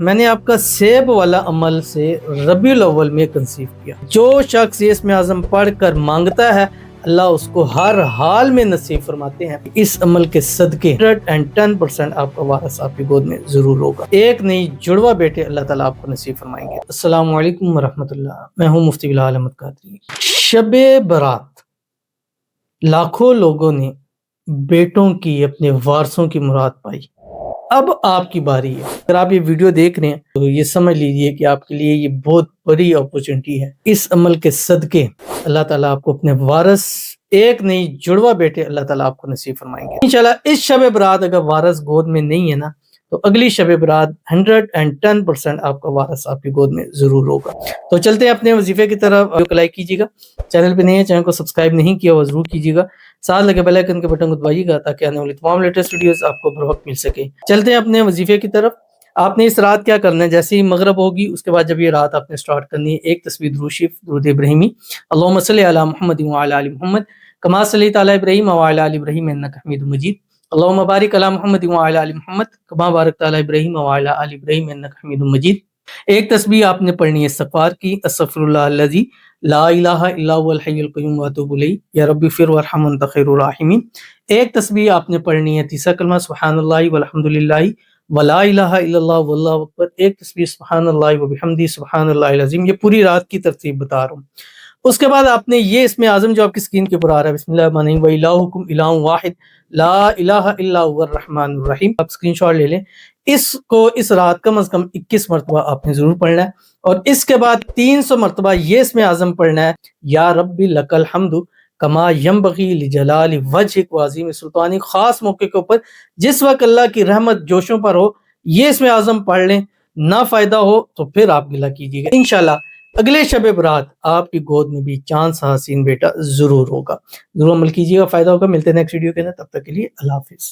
میں نے آپ کا سیب والا عمل سے ربیع الاول میں کنسیو کیا۔ جو شخص یہ اسم اعظم پڑھ کر مانگتا ہے اللہ اس کو ہر حال میں نصیب فرماتے ہیں۔ اس عمل کے صدقے 110% آپ کا وارث آپ کی گود میں ضرور ہوگا۔ ایک نئی جڑواں بیٹے اللہ تعالیٰ آپ کو نصیب فرمائیں گے۔ السلام علیکم ورحمۃ اللہ، میں ہوں مفتی بلال احمد قادری۔ شب برات لاکھوں لوگوں نے بیٹوں کی اپنے وارثوں کی مراد پائی، اب آپ کی باری ہے۔ اگر آپ یہ ویڈیو دیکھ رہے ہیں تو یہ سمجھ لیجئے کہ آپ کے لیے یہ بہت بڑی اپورچنٹی ہے۔ اس عمل کے صدقے اللہ تعالیٰ آپ کو اپنے وارث ایک نئی جڑواں بیٹے اللہ تعالیٰ آپ کو نصیب فرمائیں گے انشاءاللہ۔ اس شب برات اگر وارث گود میں نہیں ہے نا تو اگلی شب برات 110% آپ کا وارث آپ کی گود میں ضرور ہوگا۔ تو چلتے ہیں اپنے وظیفے کی طرف۔ لائک کیجیے گا، چینل پہ نہیں ہے چینل کو سبسکرائب نہیں کیا وہ ضرور کیجیے گا، ساتھ لگے بیل آئیکن کے بٹن کو دبائیے گا تاکہ آنے والی تمام لیٹسٹ ویڈیوز آپ کو بر وقت مل سکے۔ چلتے ہیں اپنے وظیفے کی طرف۔ آپ نے اس رات کیا کرنا ہے، جیسے ہی مغرب ہوگی اس کے بعد جب یہ رات آپ نے سٹارٹ کرنی ہے، ایک تسبیح درود شریف درود ابراہیمی، اللہم صلی علی محمد وعلی آل محمد کما صلیت علی ابراہیم وعلی آل ابراہیم انک حمید مجید، اللہم بارک علی محمد وعلی آل محمد کما بارکت علی ابراہیم وعلی آل ابراہیم انک حمید مجید۔ ایک تسبیح آپ نے پڑھنی ہے استغفار کی، استغفر اللہ الذی لا الہ الا هو الحی القیوم واتوب الیہ یا رب اغفر وارحم وانت خیر الراحمین۔ ایک تسبیح آپ نے پڑھنی ہے تیسرا کلمہ سبحان اللہ والحمدللہ ولا الہ الا اللہ واللہ اکبر۔ ایک تسبیح سبحان اللہ وبحمدہ سبحان اللہ العظیم۔ یہ پوری رات کی ترتیب بتا رہا ہوں۔ اس کے بعد آپ نے یہ اسم اعظم جو آپ کی سکرین کے اوپر آ رہا ہے، بسم اللہ الرحمن الرحیم وَإِلَٰهُكُمْ إِلَٰهٌ وَاحِدٌ لَا إِلَٰهَ إِلَّا هُوَ الرَّحْمَٰنُ الرَّحِيمُ۔ آپ اسکرین شاٹ لے لیں، اس کو اس رات کم از کم 21 مرتبہ آپ نے ضرور پڑھنا ہے، اور اس کے بعد 300 مرتبہ یہ اسم اعظم پڑھنا ہے، یا رب لک الحمد کما ینبغی لجلال وجہک وعظیم سلطانی۔ خاص موقع کے اوپر جس وقت اللہ کی رحمت جوشوں پر ہو یہ اسم اعظم پڑھ لیں، نہ فائدہ ہو تو پھر آپ گلہ کیجیے گا انشاءاللہ۔ اگلے شب برات آپ کی گود میں بھی چاند سا حسین بیٹا ضرور ہوگا۔ ضرور عمل کیجیے گا، فائدہ ہوگا۔ ملتے ہیں نیکسٹ ویڈیو کے اندر، تب تک کے لیے اللہ حافظ۔